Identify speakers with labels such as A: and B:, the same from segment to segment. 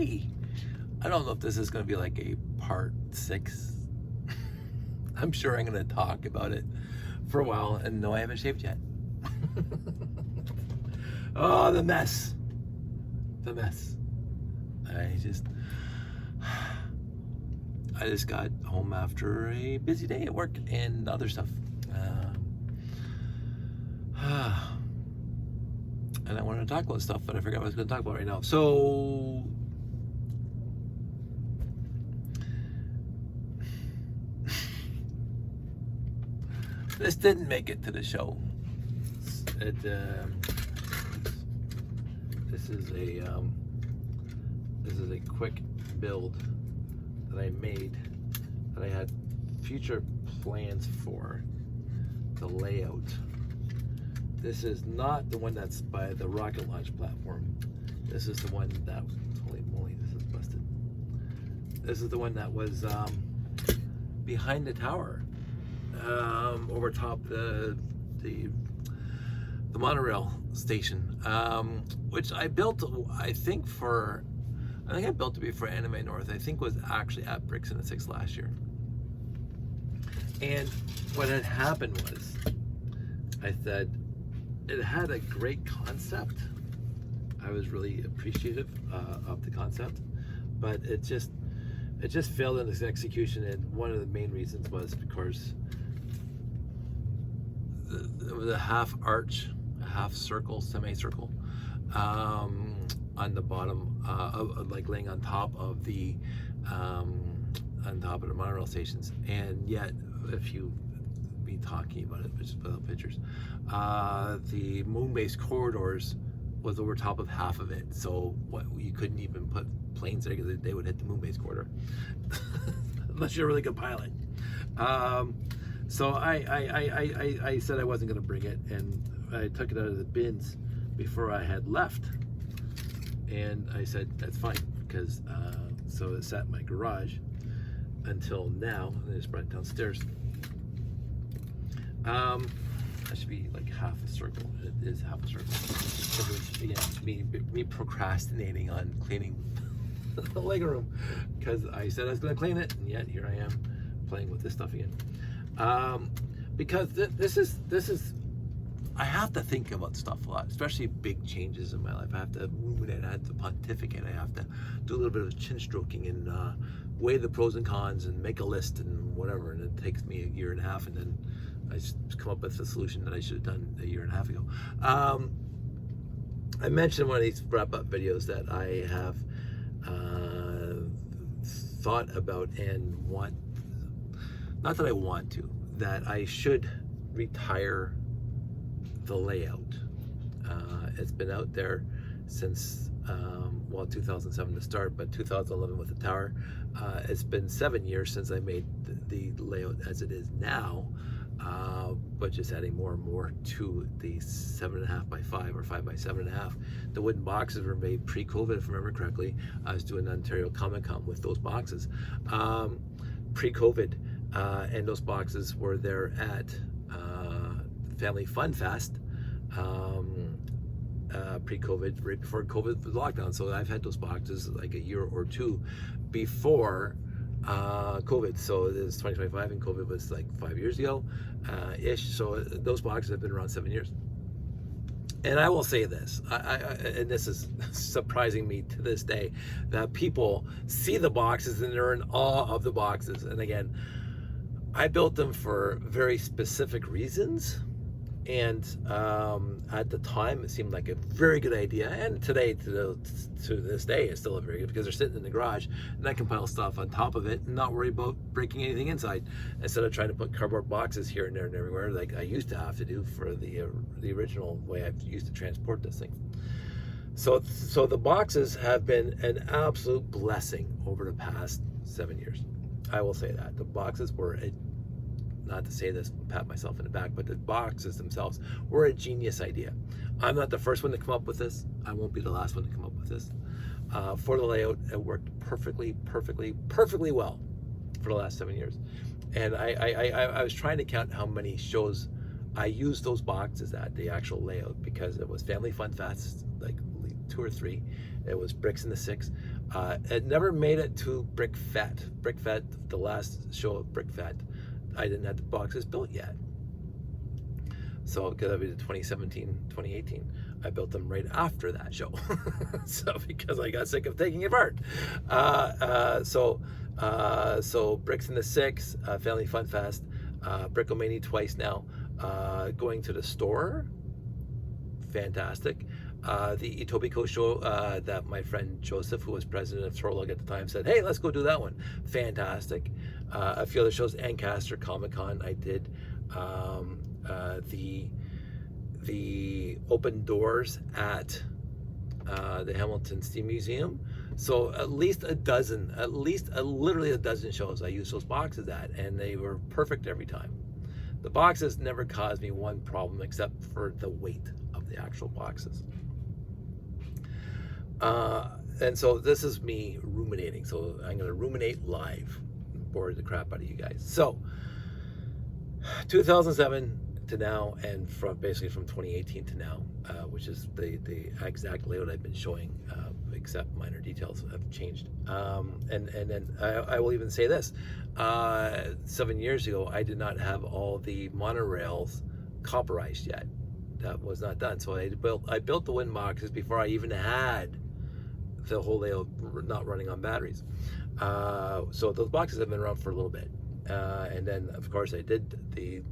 A: I don't know if this is going to be like a part 6. I'm sure I'm going to talk about it for a while, and no, I haven't shaved yet. Oh, the mess. I just got home after a busy day at work and other stuff. And I wanted to talk about stuff, but I forgot what I was going to talk about right now. So, this didn't make it to the show. This is a quick build that I made that I had future plans for the layout. This is not the one that's by the rocket launch platform. This is the one that, holy moly, this is busted. This is the one that was behind the tower, over top the monorail station, which I built, I think I built it before Anime North. I think was actually at Bricks in the 6 last year. And what had happened was, I said, it had a great concept. I was really appreciative of the concept, but it just failed in its execution. And one of the main reasons was because it was a half arch, a half circle, semicircle, on the bottom, like laying on top of the monorail stations. And yet, if you be talking about it, just without pictures, the moon-based corridors was over top of half of it. So what, you couldn't even put planes there because they would hit the moon-based corridor, unless you're a really good pilot. So I said I wasn't going to bring it, and I took it out of the bins before I had left. And I said, that's fine, because so it sat in my garage until now. I just brought it downstairs. That should be like half a circle. It is half a circle. It was, me procrastinating on cleaning the leg room, because I said I was going to clean it, and yet here I am playing with this stuff again. Because this is I have to think about stuff a lot, especially big changes in my life. I have to ruminate, I have to pontificate, I have to do a little bit of chin stroking and weigh the pros and cons and make a list and whatever. And it takes me a year and a half, and then I just come up with a solution that I should have done a year and a half ago. I mentioned in one of these wrap-up videos that I have thought about and want, not that I want to, that I should retire the layout. It's been out there since 2007 to start, but 2011 with the tower. It's been 7 years since I made the layout as it is now, but just adding more and more to the 7.5 by 5 or 5 by 7.5. The wooden boxes were made pre-COVID, if I remember correctly. I was doing Ontario Comic Con with those boxes pre-COVID, and those boxes were there at Family Fun Fest pre-COVID, right before COVID was lockdown. So I've had those boxes like a year or two before COVID. So it is 2025, and COVID was like 5 years ago ish. So those boxes have been around 7 years. And I will say this, and this is surprising me to this day, that people see the boxes and they're in awe of the boxes. And again, I built them for very specific reasons. And at the time, it seemed like a very good idea. And today, to this day, it's still a very good, because they're sitting in the garage, and I can pile stuff on top of it and not worry about breaking anything inside, instead of trying to put cardboard boxes here and there and everywhere, like I used to have to do for the original way I used to transport this thing. So the boxes have been an absolute blessing over the past 7 years. I will say that the boxes were not to say this, pat myself in the back, but the boxes themselves were a genius idea. I'm not the first one to come up with this. I won't be the last one to come up with this. For the layout, it worked perfectly well for the last 7 years. And I was trying to count how many shows I used those boxes at, the actual layout, because it was Family Fun Fest, like 2 or 3. It was Bricks in the 6. It never made it to Brick Fete. Brick Fete, the last show of Brick Fete, I didn't have the boxes built yet. So, because that was 2017, 2018, I built them right after that show. So, because I got sick of taking it apart. So Bricks in the Six, Family Fun Fest, Brickomanie twice now. Going to the store, fantastic. The Etobicoke show that my friend Joseph, who was president of Thorlog at the time, said, hey, let's go do that one. Fantastic. A few other shows, Ancaster Comic Con, I did. The open doors at the Hamilton Steam Museum. So at least literally a dozen shows I used those boxes at, and they were perfect every time. The boxes never caused me one problem except for the weight of the actual boxes. And so this is me ruminating. So I'm going to ruminate live, bore the crap out of you guys. So 2007 to now, and basically from 2018 to now, which is the exact layout I've been showing, except minor details have changed. And then I will even say this: 7 years ago, I did not have all the monorails copperized yet. That was not done. So I built the wind boxes before I even had the whole layout not running on batteries. So those boxes have been around for a little bit. And then, of course, I did the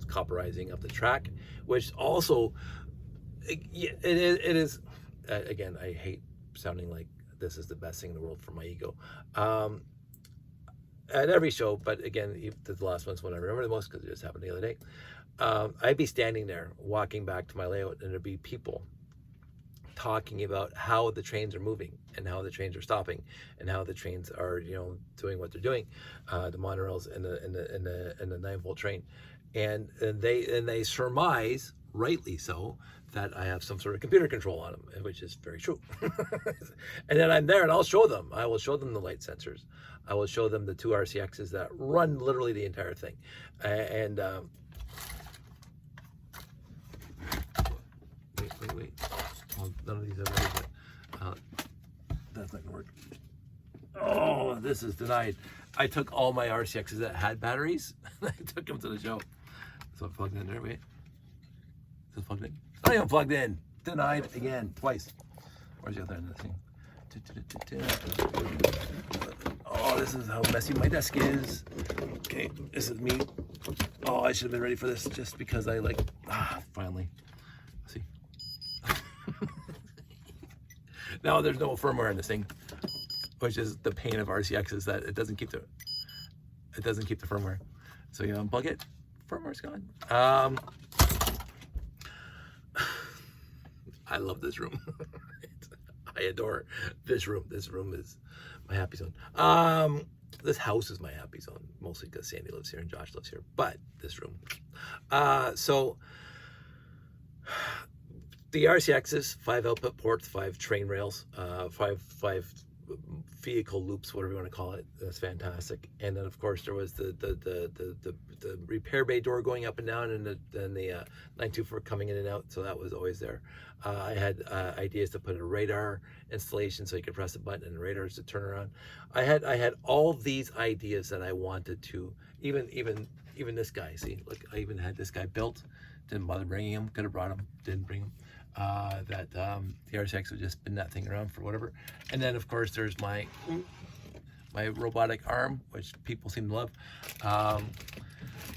A: copperizing of the track, which also, it is again, I hate sounding like this is the best thing in the world for my ego. At every show, but again, the last one's one I remember the most because it just happened the other day. I'd be standing there walking back to my layout, and there'd be people talking about how the trains are moving and how the trains are stopping and how the trains are, doing what they're doing, the monorails and the 9-volt train, and they surmise, rightly so, that I have some sort of computer control on them, which is very true. And then I'm there, and I'll show them. I will show them the light sensors. I will show them the 2 RCXs that run literally the entire thing, and wait. Well, none of these are ready, but that's not gonna work. Oh, this is denied. I took all my RCXs that had batteries. I took them to the show. So I plugged in there. Wait, is this plugged in? It's not even plugged in. Denied again, twice. Where's the other end of the thing? Oh, this is how messy my desk is. Okay, this is me. Oh, I should have been ready for this just because I finally. See. Now there's no firmware in this thing, which is the pain of RCX, is that it doesn't keep the firmware. So you unplug it, firmware's gone. I love this room. I adore this room. This room is my happy zone. This house is my happy zone, mostly because Sandy lives here and Josh lives here, but this room. So the RCXs, 5 output ports, 5 train rails, 5 vehicle loops, whatever you want to call it. That's fantastic. And then, of course, there was the repair bay door going up and down, and the 924 coming in and out. So that was always there. I had ideas to put a radar installation so you could press a button and the radars to turn around. I had all these ideas that I wanted to. Even this guy. See, look, I even had this guy built. Didn't bother bringing him. Could have brought him. Didn't bring him. The RCX would just spin that thing around for whatever. And then, of course, there's my robotic arm, which people seem to love,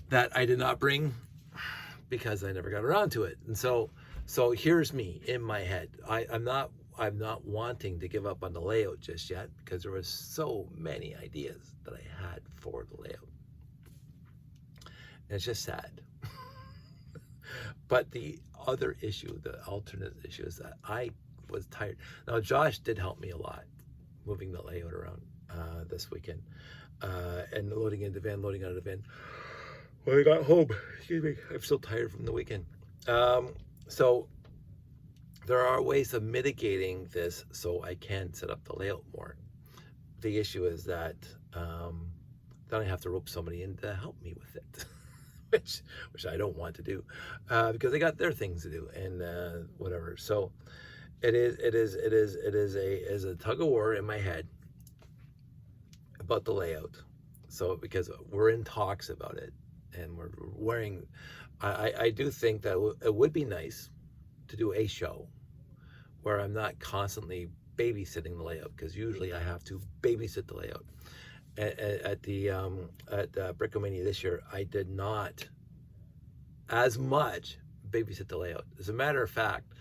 A: that I did not bring because I never got around to it. And so here's me in my head. I'm not wanting to give up on the layout just yet because there was so many ideas that I had for the layout. And it's just sad. But the other issue, the alternate issue, is that I was tired. Now, Josh did help me a lot moving the layout around this weekend, and loading into the van, loading out of the van. When I got home, excuse me, I'm still tired from the weekend. So there are ways of mitigating this so I can set up the layout more. The issue is that then I have to rope somebody in to help me with it. Which I don't want to do because they got their things to do and whatever. So it is a tug of war in my head about the layout. So because we're in talks about it, and we're wearing, I do think that it would be nice to do a show where I'm not constantly babysitting the layout, because usually I have to babysit the layout. At Brickomanie this year, I did not as much babysit the layout. As a matter of fact,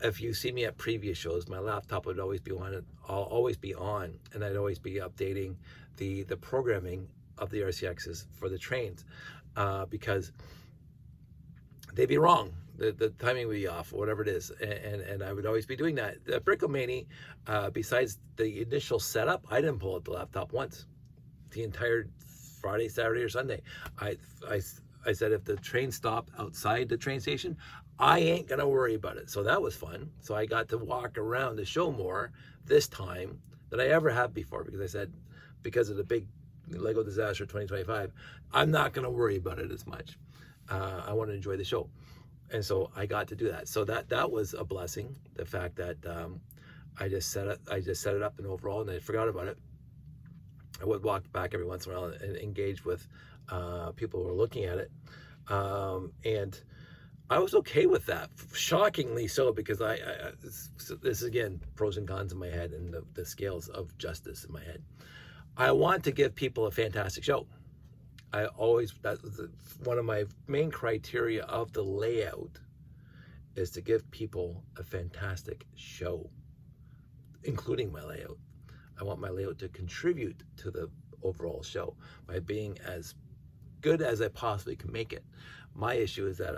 A: if you see me at previous shows, my laptop would always be on. I'll always be on, and I'd always be updating the programming of the RCXs for the trains, because they'd be wrong. The timing would be off, or whatever it is, and I would always be doing that. At Brickomanie, besides the initial setup, I didn't pull out the laptop once. The entire Friday, Saturday, or Sunday, I said if the train stopped outside the train station, I ain't gonna worry about it. So that was fun. So I got to walk around the show more this time than I ever have before, because I said, because of the big Lego disaster 2025, I'm not gonna worry about it as much. I want to enjoy the show, and so I got to do that. So that was a blessing. The fact that I just set it up in overall, and I forgot about it. I would walk back every once in a while and engage with people who were looking at it, and I was okay with that, shockingly so, because this is again pros and cons in my head, and the scales of justice in my head. I want to give people a fantastic show. That's one of my main criteria of the layout, is to give people a fantastic show, including my layout. I want my layout to contribute to the overall show by being as good as I possibly can make it. My issue is that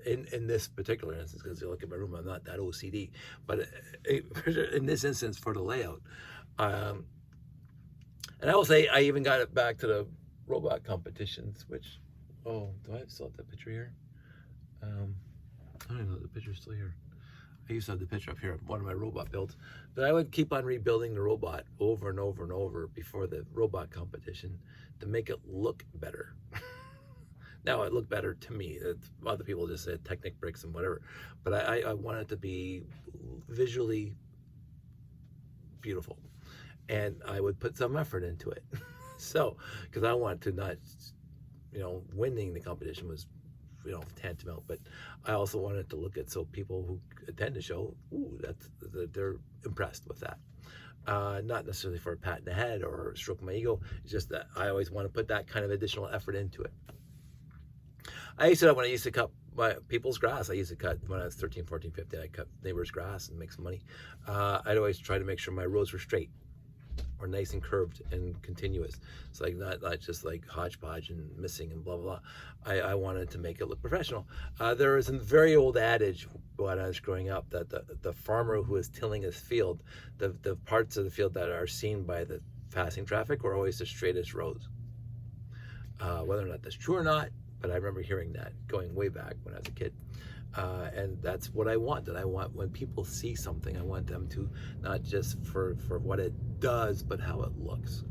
A: in this particular instance, because you look at my room, I'm not that OCD, but in this instance for the layout, and I will say I even got it back to the robot competitions, which, do I still have the picture here? I don't even know if the picture's still here. I used to have the picture up here of one of my robot builds, but I would keep on rebuilding the robot over and over and over before the robot competition to make it look better. Now it looked better to me. Other people just said Technic bricks and whatever, but I want it to be visually beautiful, and I would put some effort into it. So, because I wanted to not, winning the competition was, tantamount, but I also wanted to look at, so people who attend the show, they're impressed with that. Not necessarily for a pat in the head or stroke my ego. It's just that I always want to put that kind of additional effort into it. When I used to cut my people's grass, I used to cut when I was 13, 14, 15, I cut neighbors' grass and make some money. I'd always try to make sure my rows were straight, or nice and curved and continuous. It's like not just like hodgepodge and missing and blah, blah, blah. I wanted to make it look professional. There was a very old adage when I was growing up that the farmer who is tilling his field, the parts of the field that are seen by the passing traffic were always the straightest rows. Whether or not that's true or not, but I remember hearing that going way back when I was a kid. And that's what I want. That I want, when people see something, I want them to, not just for what it does, but how it looks.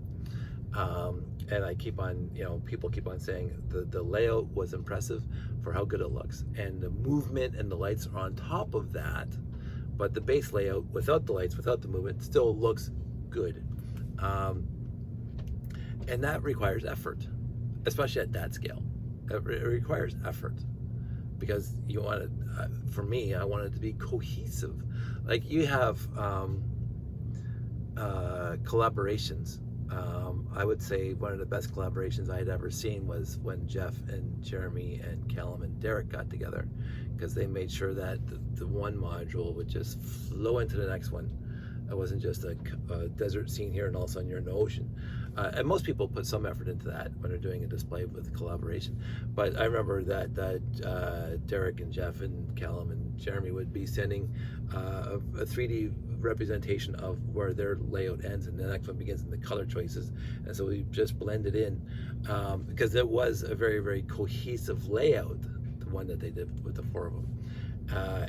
A: And I keep on, people keep on saying the layout was impressive for how good it looks, and the movement and the lights are on top of that, but the base layout without the lights, without the movement, still looks good. And that requires effort, especially at that scale. It requires effort, because you want it, for me, I want it to be cohesive. Like you have collaborations. I would say one of the best collaborations I had ever seen was when Jeff and Jeremy and Callum and Derek got together, because they made sure that the one module would just flow into the next one. It wasn't just a desert scene here and all of a sudden you're in the ocean. And most people put some effort into that when they're doing a display with collaboration. But I remember that Derek and Jeff and Callum and Jeremy would be sending a 3D representation of where their layout ends and the next one begins, in the color choices. And so we just blended in, because it was a very, very cohesive layout, the one that they did with the four of them.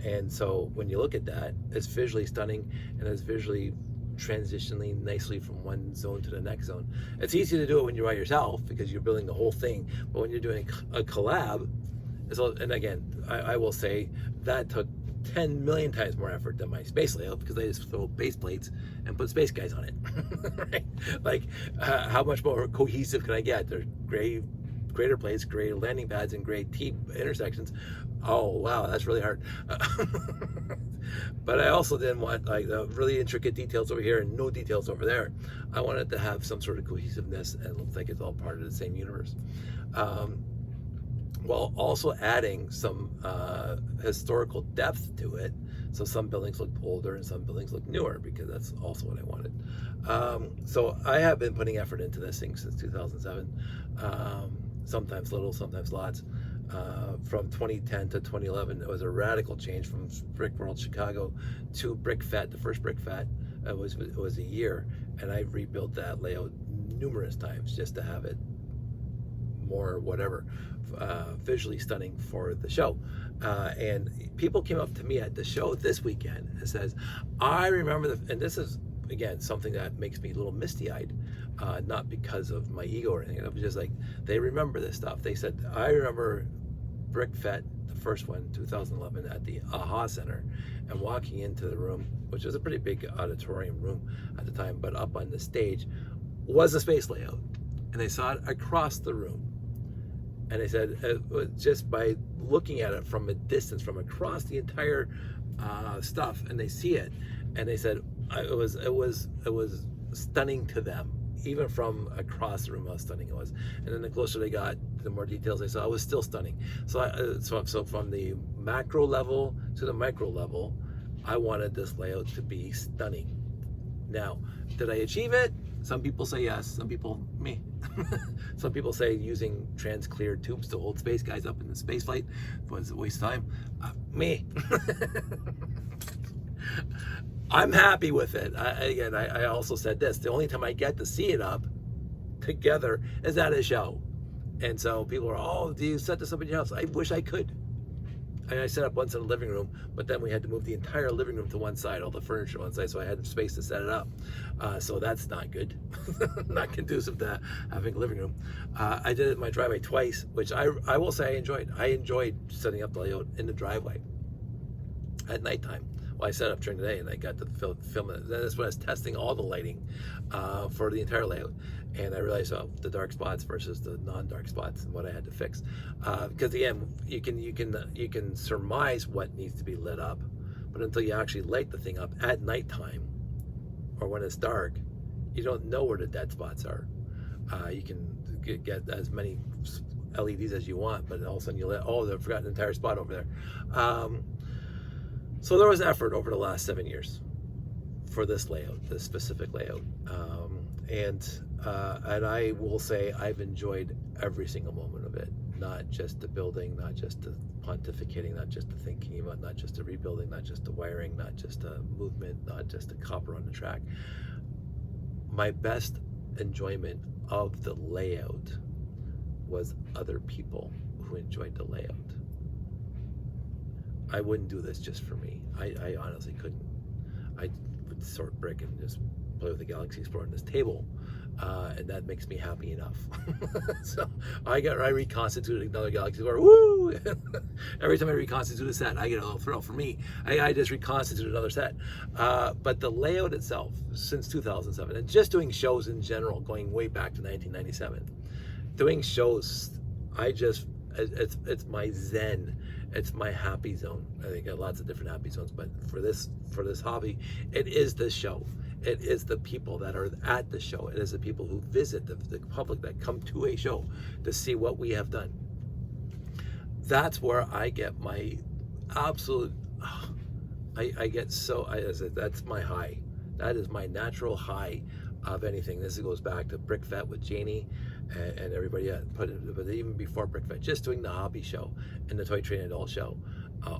A: And so when you look at that, it's visually stunning, and it's visually transitioning nicely from one zone to the next zone. It's easy to do it when you're by yourself because you're building the whole thing, but when you're doing a collab, and again, I will say that took 10 million times more effort than my space layout, because I just throw base plates and put space guys on it. Right? Like, how much more cohesive can I get? There's greater plates, greater landing pads, and great T intersections. Oh wow, that's really hard. But I also didn't want like the really intricate details over here and no details over there. I wanted to have some sort of cohesiveness and look like it's all part of the same universe. While also adding some historical depth to it. So some buildings look older and some buildings look newer, because that's also what I wanted. So I have been putting effort into this thing since 2007. Sometimes little, sometimes lots. From 2010 to 2011, it was a radical change from Brick World Chicago to Brick Fat, the first Brick Fat. It was a year, and I rebuilt that layout numerous times just to have it more whatever, visually stunning for the show. And people came up to me at the show this weekend and says, I remember and this is again something that makes me a little misty-eyed, not because of my ego or anything. It was just like, they remember this stuff. They said, I remember Brick Fett, the first one, 2011, at the AHA Center, and walking into the room, which was a pretty big auditorium room at the time, but up on the stage was a space layout, and they saw it across the room. And they said, just by looking at it from a distance, from across the entire stuff, and they see it, and they said it was stunning to them, even from across the room how stunning it was. And then the closer they got, the more details they saw, it was still stunning. So so from the macro level to the micro level, I wanted this layout to be stunning. Now, did I achieve it? Some people say yes, some people, me. Some people say using trans-clear tubes to hold space guys up in the space flight was a waste of time. Me. I'm happy with it. I also said this, the only time I get to see it up together is at a show. And so people are, oh, do you set this up in your house? I wish I could. I set up once in the living room, but then we had to move the entire living room to one side, all the furniture on one side, so I had space to set it up. So that's not good. Not conducive to having a living room. I did it in my driveway twice, which I will say I enjoyed. I enjoyed setting up the layout in the driveway at nighttime. Well, I set up during the day, and I got to film it. That's when I was testing all the lighting for the entire layout, and I realized the dark spots versus the non-dark spots and what I had to fix. Because again, you can surmise what needs to be lit up, but until you actually light the thing up at nighttime or when it's dark, you don't know where the dead spots are. You can get as many LEDs as you want, but all of a sudden you let, oh, I forgot an entire spot over there. So there was effort over the last 7 years for this layout, this specific layout. And I will say I've enjoyed every single moment of it, not just the building, not just the pontificating, not just the thinking about, not just the rebuilding, not just the wiring, not just the movement, not just the copper on the track. My best enjoyment of the layout was other people who enjoyed the layout. I wouldn't do this just for me. I honestly couldn't. I would sort brick and just play with the Galaxy Explorer on this table, and that makes me happy enough. So I reconstituted another Galaxy Explorer. Woo! Every time I reconstitute a set, I get a little thrill. For me, I just reconstituted another set. But the layout itself, since 2007, and just doing shows in general, going way back to 1997, doing shows, it's my zen. It's my happy zone. I think I got lots of different happy zones, but for this hobby, it is the show. It is the people that are at the show. It is the people who visit, the public that come to a show to see what we have done. That's where I get my absolute, that's my high. That is my natural high of anything. This goes back to Brick Fett with Janie and everybody but even before Brick Fett, just doing the hobby show and the Toy Train Adult show,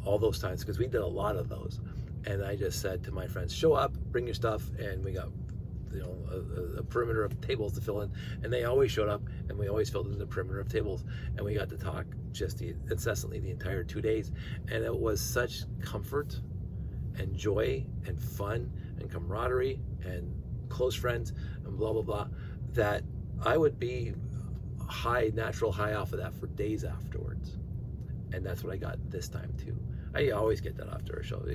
A: all those times, because we did a lot of those. And I just said to my friends, show up, bring your stuff, and we got a perimeter of tables to fill in, and they always showed up, and we always filled in the perimeter of tables, and we got to talk just incessantly the entire 2 days, and it was such comfort and joy and fun and camaraderie and close friends and blah blah blah, that I would be natural high off of that for days afterwards. And that's what I got this time too. I always get that after a show.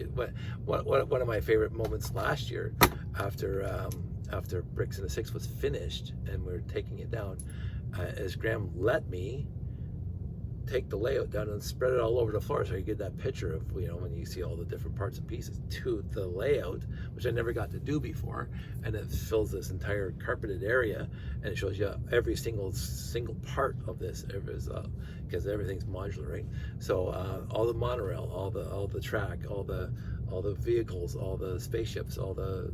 A: One of my favorite moments last year, after Bricks and the Six was finished and we were taking it down, is Graham let me take the layout down and spread it all over the floor, so you get that picture of, you know, when you see all the different parts and pieces to the layout, which I never got to do before, and it fills this entire carpeted area, and it shows you every single part of this, because everything's modular, right? So all the monorail, all the track, all the vehicles, all the spaceships, all the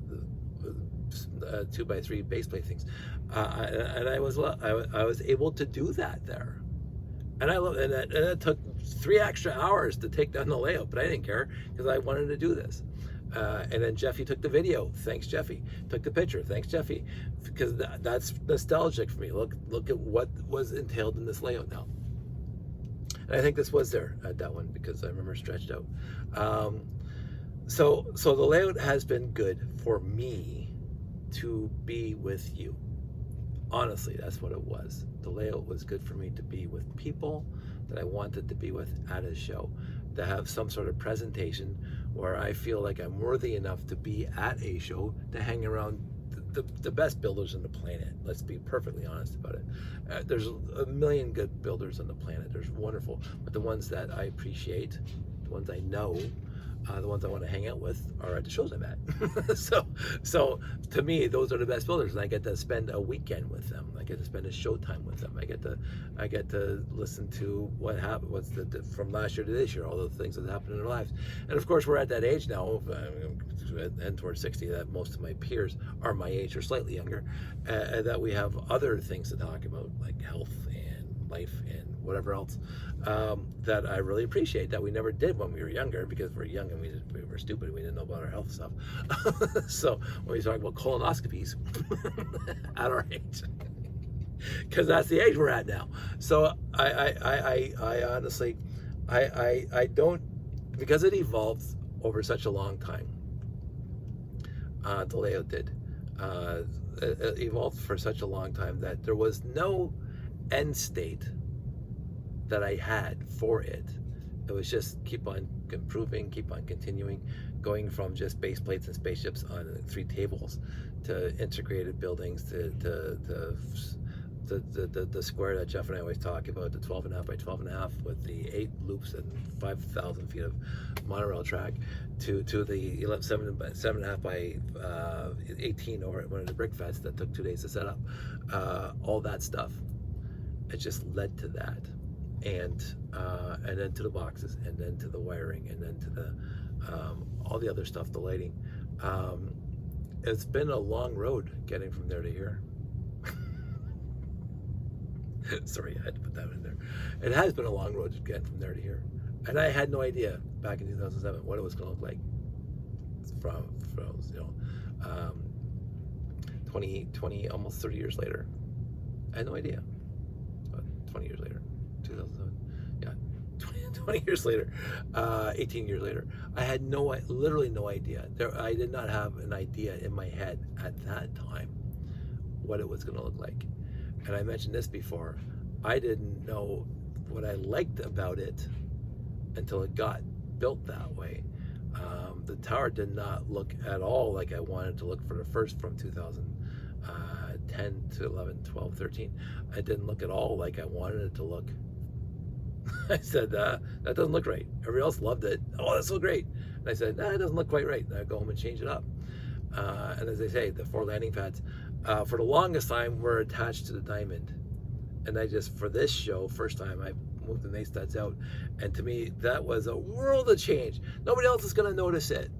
A: 2x3 baseplate things, and I was able to do that there. And I love, and it took 3 extra hours to take down the layout, but I didn't care because I wanted to do this. And then Jeffy took the video. Thanks, Jeffy. Took the picture. Thanks, Jeffy. Because that's nostalgic for me. Look at what was entailed in this layout now. And I think this was there at that one because I remember stretched out. So the layout has been good for me to be with you. Honestly, that's what it was. The layout was good for me to be with people that I wanted to be with at a show, to have some sort of presentation where I feel like I'm worthy enough to be at a show, to hang around the best builders on the planet. Let's be perfectly honest about it. There's a million good builders on the planet. There's wonderful, but the ones that I appreciate, the ones I know, the ones I want to hang out with are at the shows I'm at. so to me, those are the best builders, and I get to spend a weekend with them. I get to spend a showtime with them. I get to listen to what happened, from last year to this year, all the things that happened in their lives. And of course, we're at that age now, and towards 60, that most of my peers are my age or slightly younger, that we have other things to talk about, like health and life and whatever else, that I really appreciate that we never did when we were younger, because we're young and we were stupid. We didn't know about our health stuff. So when we talk about colonoscopies at our age, because that's the age we're at now. So I honestly, I don't, because it evolved over such a long time. The layout did. It evolved for such a long time that there was no end state that I had for it. It was just keep on improving, keep on continuing, going from just base plates and spaceships on 3 tables to integrated buildings, to the square that Jeff and I always talk about, the 12.5 by 12.5 with the 8 loops and 5,000 feet of monorail track, to the 7.5 by 18 over at one of the brick fets that took 2 days to set up. All that stuff, it just led to that. And then to the boxes, and then to the wiring, and then to the all the other stuff, the lighting. It's been a long road getting from there to here. Sorry, I had to put that in there. It has been a long road to get from there to here, and I had no idea back in 2007 what it was going to look like. From 20, almost 30 years later, I had no idea. 20 years later. 2007, yeah, 20 years later, 18 years later, I had literally no idea. I did not have an idea in my head at that time what it was going to look like. And I mentioned this before, I didn't know what I liked about it until it got built that way. The tower did not look at all like I wanted to look for the first, from 2010 to 11, 12, 13. It didn't look at all like I wanted it to look. I said, that doesn't look right. Everybody else loved it. Oh, that's so great. And I said, it doesn't look quite right. And I go home and change it up. And as they say, the 4 landing pads, for the longest time, were attached to the diamond. And for this show, first time, I moved the mace studs out. And to me, that was a world of change. Nobody else is going to notice it.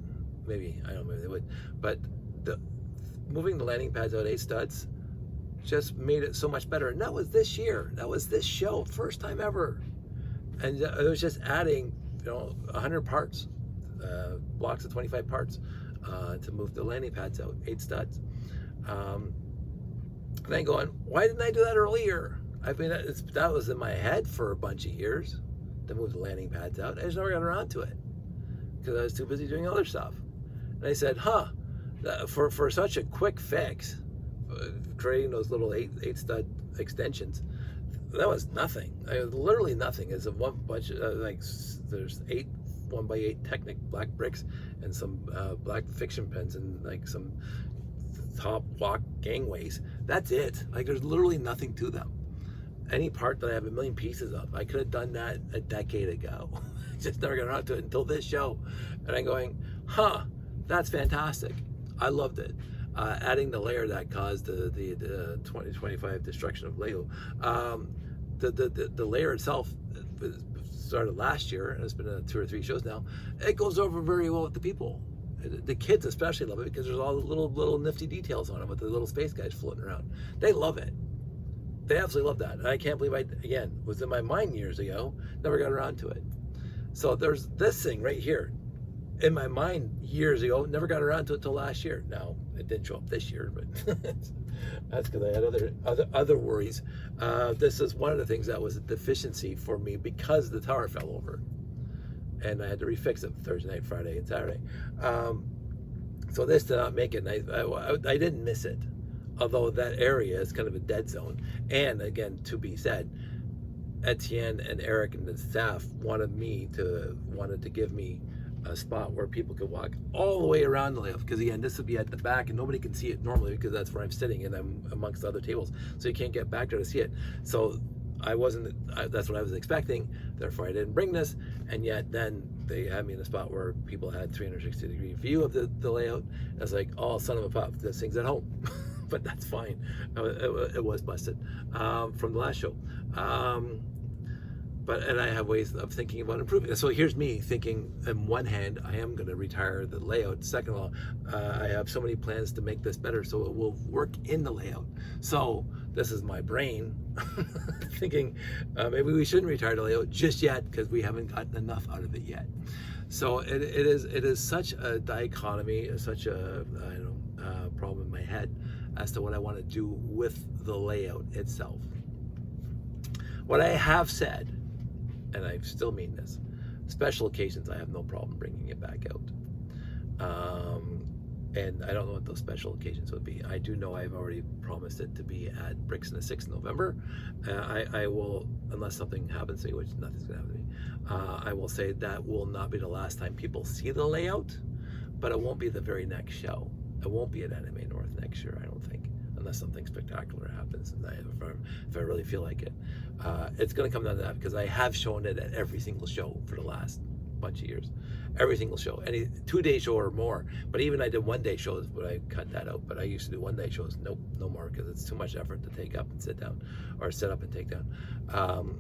A: Maybe, I don't know, maybe they would. But moving the landing pads out 8 studs just made it so much better. And that was this year. That was this show, first time ever. And it was just adding, 100 parts, blocks of 25 parts, to move the landing pads out, 8 studs. And then going, why didn't I do that earlier? I mean, that was in my head for a bunch of years, to move the landing pads out. I just never got around to it because I was too busy doing other stuff. And I said, for such a quick fix, creating those little 8 stud extensions, that was nothing. Literally nothing. It's a one bunch of, there's 8 1x8 Technic black bricks and some black fiction pens and like some top walk gangways. That's it. Like there's literally nothing to them. Any part that I have a million pieces of, I could have done that a decade ago. Just never got around to it until this show. And I'm going, huh, that's fantastic. I loved it. Adding the layer that caused the 2025 destruction of Lego. The layer itself started last year, and it's been 2 or 3 shows now. It goes over very well with the people. The kids especially love it because there's all the little nifty details on it with the little space guys floating around. They love it. They absolutely love that. And I can't believe again, was in my mind years ago, never got around to it. So there's this thing right here in my mind years ago, never got around to it till last year. Now, it did show up this year, but that's because I had other worries. This is one of the things that was a deficiency for me because the tower fell over. And I had to refix it Thursday night, Friday, and Saturday. So this did not make it. And I didn't miss it. Although that area is kind of a dead zone. And again, to be said, Etienne and Eric and the staff wanted to give me a spot where people could walk all the way around the layout, because again, this would be at the back and nobody can see it normally because that's where I'm sitting and I'm amongst other tables, so you can't get back there to see it. So that's what I was expecting, therefore I didn't bring this, and yet then they had me in a spot where people had 360-degree view of the layout. And I was like, oh, son of a pup, this thing's at home. But that's fine. It was busted from the last show. And I have ways of thinking about improving. So here's me thinking, on one hand, I am going to retire the layout. Second of all, I have so many plans to make this better so it will work in the layout. So this is my brain thinking maybe we shouldn't retire the layout just yet because we haven't gotten enough out of it yet. So it is such a dichotomy, such a problem in my head as to what I want to do with the layout itself. What I have said, and I still mean this, special occasions I have no problem bringing it back out. And I don't know what those special occasions would be. I do know I've already promised it to be at Bricks in the 6th November. I will, unless something happens to me, which nothing's gonna happen to me, I will say that will not be the last time people see the layout, but it won't be the very next show. It won't be at Anime North next year, I don't think, unless something spectacular happens and if I really feel like it. It's going to come down to that because I have shown it at every single show for the last bunch of years. Every single show, any 2-day show or more. But even I did 1-day shows, but I cut that out. But I used to do 1-day shows. Nope, no more, because it's too much effort to take up and sit down, or sit up and take down.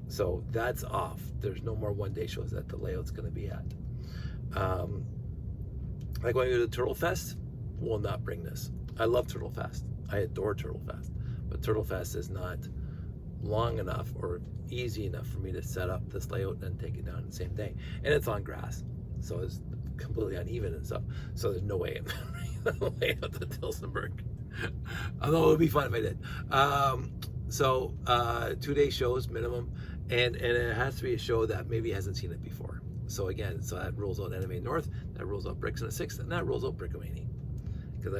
A: So that's off. There's no more 1-day shows that the layout's going to be at. Like going to the Turtle Fest, will not bring this. I love Turtle Fest. I adore Turtle Fest, but Turtle Fest is not long enough or easy enough for me to set up this layout and take it down in the same day. And it's on grass, so it's completely uneven and stuff. So there's no way I'm going to lay out the Tilsonburg. Although it would be fun if I did. 2-day shows minimum, and it has to be a show that maybe hasn't seen it before. So again, so that rules out Anime North, that rules out Bricks in the 6th, and that rules out Brickomanie, because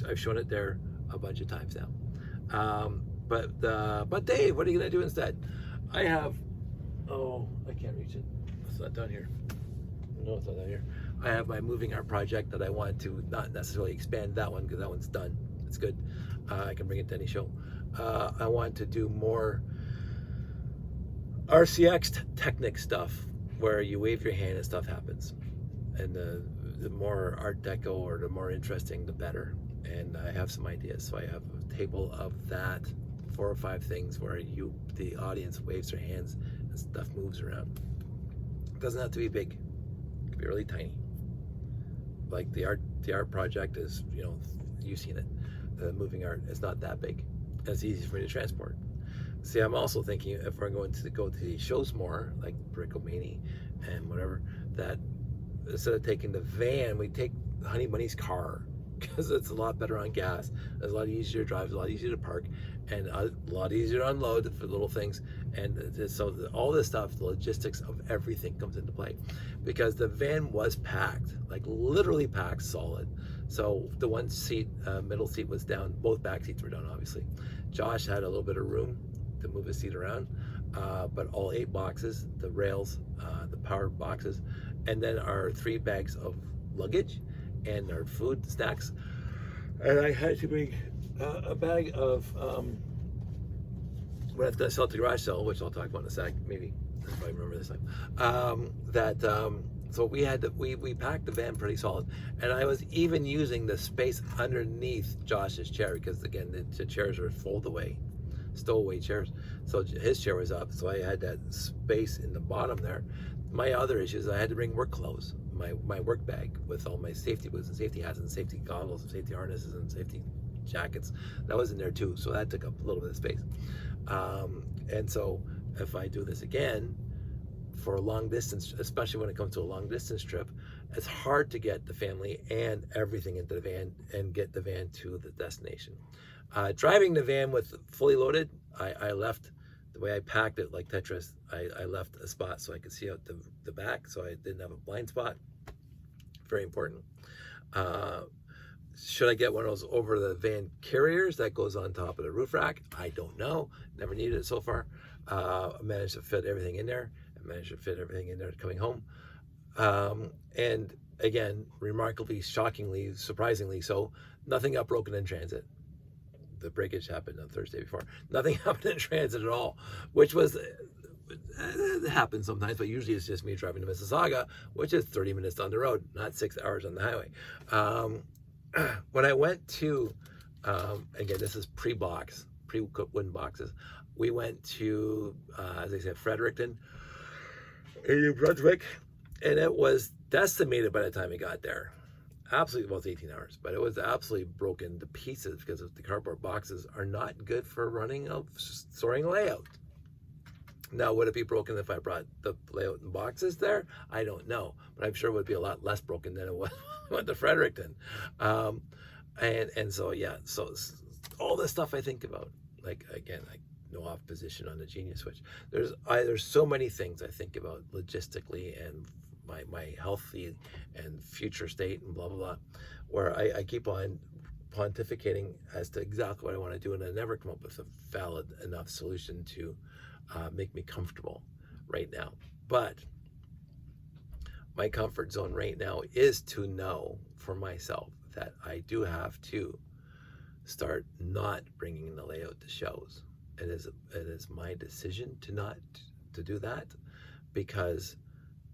A: I've shown it there a bunch of times now. But Dave, what are you gonna do instead? I have, I can't reach it. It's not down here. No, it's not down here. I have my moving art project that I want to not necessarily expand that one because that one's done. It's good. I can bring it to any show. I want to do more RCX Technic stuff where you wave your hand and stuff happens. And the more Art Deco or the more interesting, the better. And I have some ideas. So I have a table of that, 4 or 5 things where the audience waves their hands and stuff moves around. It doesn't have to be big. It can be really tiny. Like the art project is, you've seen it. The moving art is not that big. It's easy for me to transport. See, I'm also thinking if we're going to go to these shows more, like Brickomanie and whatever, that instead of taking the van, we take Honey Bunny's car, because it's a lot better on gas. It's a lot easier to drive, it's a lot easier to park, and a lot easier to unload for little things. And so all this stuff, the logistics of everything comes into play, because the van was packed, like literally packed solid. So the one seat, middle seat was down, both back seats were down, obviously. Josh had a little bit of room to move his seat around, but all 8 boxes, the rails, the power boxes, and then our 3 bags of luggage and our food, snacks. And I had to bring a bag of when I was going to sell at the garage sale, which I'll talk about in a sec, maybe if I remember this time. So we had to, we packed the van pretty solid, and I was even using the space underneath Josh's chair because again the chairs are fold away, stowaway chairs. So his chair was up, so I had that space in the bottom there. My other issue is I had to bring work clothes, my work bag with all my safety boots and safety hats and safety goggles and safety harnesses and safety jackets. That was in there too, so that took up a little bit of space. And so if I do this again for a long distance, especially when it comes to a long distance trip, it's hard to get the family and everything into the van and get the van to the destination. Driving the van with fully loaded, I left the way I packed it like Tetris. I left a spot so I could see out the back, so I didn't have a blind spot. Very important. Should I get one of those over the van carriers that goes on top of the roof rack? I don't know. Never needed it so far. I managed to fit everything in there. I managed to fit everything in there coming home. And again, remarkably, shockingly, surprisingly so, nothing got broken in transit. The breakage happened on Thursday before. Nothing happened in transit at all, which was, it happens sometimes, but usually it's just me driving to Mississauga, which is 30 minutes down the road, not 6 hours on the highway. When I went to, again, this is pre-box, pre-cooked wooden boxes. We went to, as I said, Fredericton in New Brunswick, and it was decimated by the time we got there. Absolutely, well, it's 18 hours, but it was absolutely broken to pieces because the cardboard boxes are not good for running a storing layout. Now, would it be broken if I brought the layout and boxes there? I don't know, but I'm sure it would be a lot less broken than it was went to Fredericton. And so, yeah, so all this stuff I think about, like, again, like no off position on the Genius switch. There's so many things I think about logistically and my healthy and future state and blah, blah, blah, where I keep on pontificating as to exactly what I want to do, and I never come up with a valid enough solution to make me comfortable right now. But my comfort zone right now is to know for myself that I do have to start not bringing the layout to shows. It is my decision to do that, because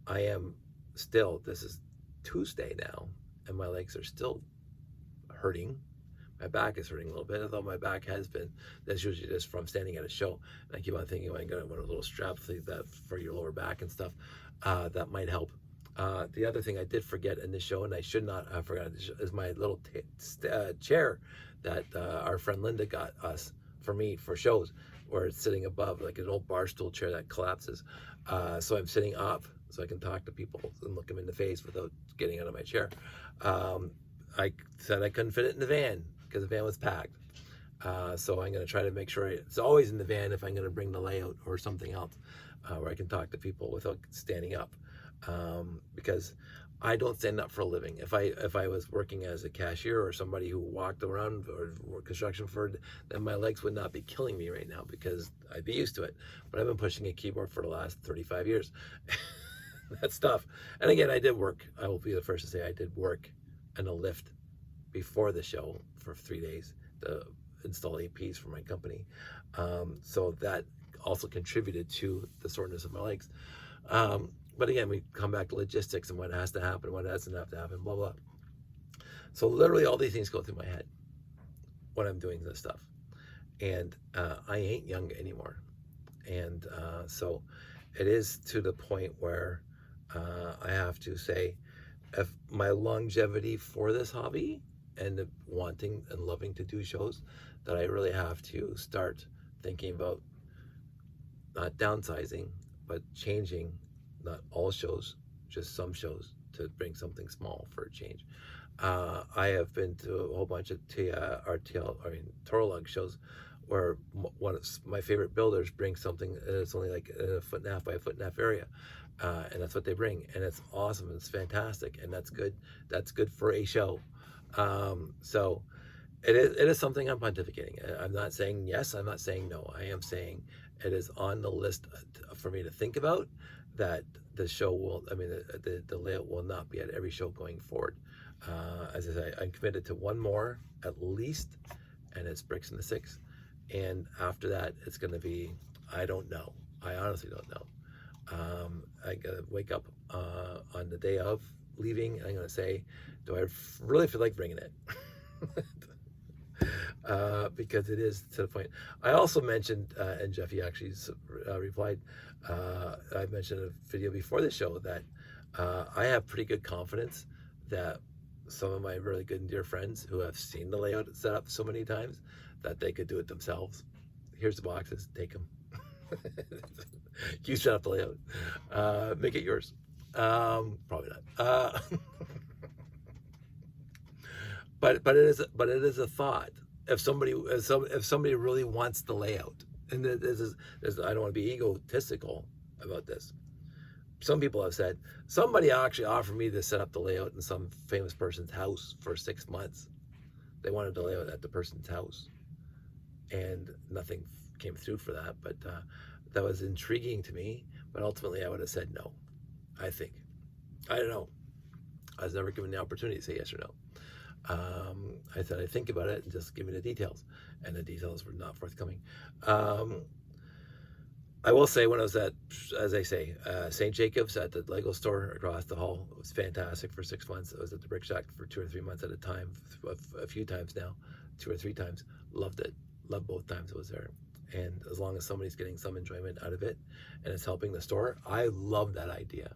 A: I am still, this is Tuesday now, and my legs are still hurting. My back is hurting a little bit, although my back has been, that's usually just from standing at a show. And I keep on thinking, I got one of those little straps that for your lower back and stuff, that might help. The other thing I did forget in this show, and I should not have forgotten, is my little chair that our friend Linda got us for me for shows, where it's sitting above like an old bar stool chair that collapses. So I'm sitting up so I can talk to people and look them in the face without getting out of my chair. I said I couldn't fit it in the van because the van was packed. So I'm going to try to make sure it's always in the van if I'm going to bring the layout or something else, where I can talk to people without standing up. Because I don't stand up for a living. If I was working as a cashier or somebody who walked around or construction for, then my legs would not be killing me right now because I'd be used to it. But I've been pushing a keyboard for the last 35 years. That's tough. And again, I did work. I will be the first to say I did work in a lift before the show for 3 days to install APs for my company. So that also contributed to the soreness of my legs. But again, we come back to logistics and what has to happen, what doesn't have to happen, blah, blah. So literally all these things go through my head when I'm doing this stuff. And I ain't young anymore. And so it is to the point where I have to say, if my longevity for this hobby and wanting and loving to do shows, that I really have to start thinking about not downsizing, but changing not all shows, just some shows, to bring something small for a change. I have been to a whole bunch of Torolog shows where one of my favorite builders brings something that's only like a 1.5 by 1.5 foot area. And that's what they bring. And it's awesome. It's fantastic. And that's good. That's good for a show. So it is something I'm pontificating. I'm not saying yes. I'm not saying no. I am saying it is on the list for me to think about. that the show will, I mean, the layout will not be at every show going forward. As I say, I'm committed to one more at least, and it's Bricks in the Six. And after that, it's going to be, I don't know. I honestly don't know. I gotta wake up on the day of leaving, and I'm gonna say, do I really feel like bringing it? Because it is to the point. I also mentioned, and Jeffy actually replied, I mentioned in a video before the show that I have pretty good confidence that some of my really good and dear friends who have seen the layout set up so many times that they could do it themselves. Here's the boxes, take them. You set up the layout, make it yours. Probably not. But it is a thought. If somebody really wants the layout, and this I don't want to be egotistical about this. Some people have said, somebody actually offered me to set up the layout in some famous person's house for 6 months. They wanted the layout at the person's house, and nothing came through for that. But that was intriguing to me. But ultimately, I would have said no. I think. I don't know. I was never given the opportunity to say yes or no. I said I'd think about it and just give me the details, and the details were not forthcoming. I will say, when I was at, as I say, St. Jacobs at the Lego store across the hall, it was fantastic for 6 months. I was at the Brick Shack for 2 or 3 months at a time, a few times now, 2 or 3 times. Loved it. Loved both times I was there. And as long as somebody's getting some enjoyment out of it and it's helping the store, I love that idea.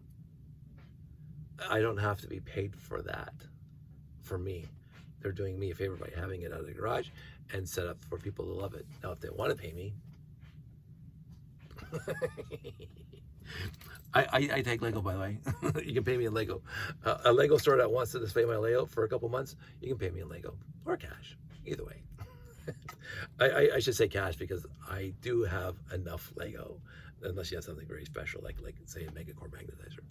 A: I don't have to be paid for that. For me, they're doing me a favor by having it out of the garage and set up for people to love it. Now, if they want to pay me, I take Lego, by the way. You can pay me in Lego. A Lego store that wants to display my layout for a couple months, you can pay me in Lego or cash. Either way. I should say cash because I do have enough Lego, unless you have something very special, like say a Megacore magnetizer.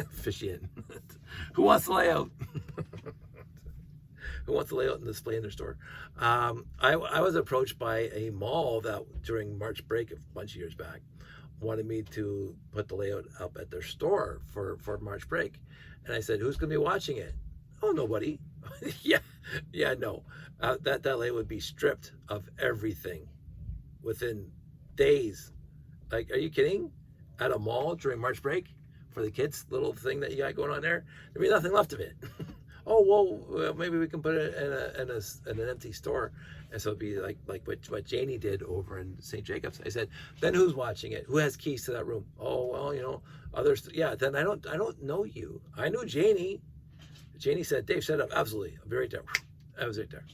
A: Fish in. Who wants the layout? Who wants the layout and display in their store? I was approached by a mall that during March break a bunch of years back wanted me to put the layout up at their store for March break, and I said, "Who's going to be watching it?" "Oh, nobody." yeah, no. That layout would be stripped of everything within days. Like, are you kidding? At a mall during March break for the kids' little thing that you got going on there, there'd be nothing left of it. Oh, well, maybe we can put it in an empty store. And so it'd be like what Janie did over in St. Jacobs. I said, then who's watching it? Who has keys to that room? Oh, well, others. Yeah, then I don't know you. I knew Janie. Janie said, Dave, set up. Absolutely. I'll be right there. I was right there.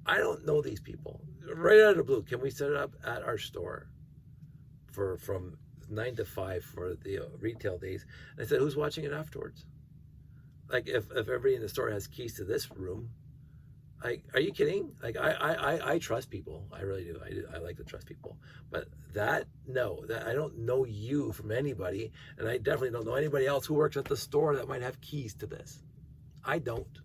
A: I don't know these people. Right out of the blue, can we set it up at our store from 9 to 5 for the retail days? And I said, who's watching it afterwards? Like, if everybody in the store has keys to this room, like, are you kidding? Like, I trust people. I really do. I like to trust people. But I don't know you from anybody, and I definitely don't know anybody else who works at the store that might have keys to this. I don't.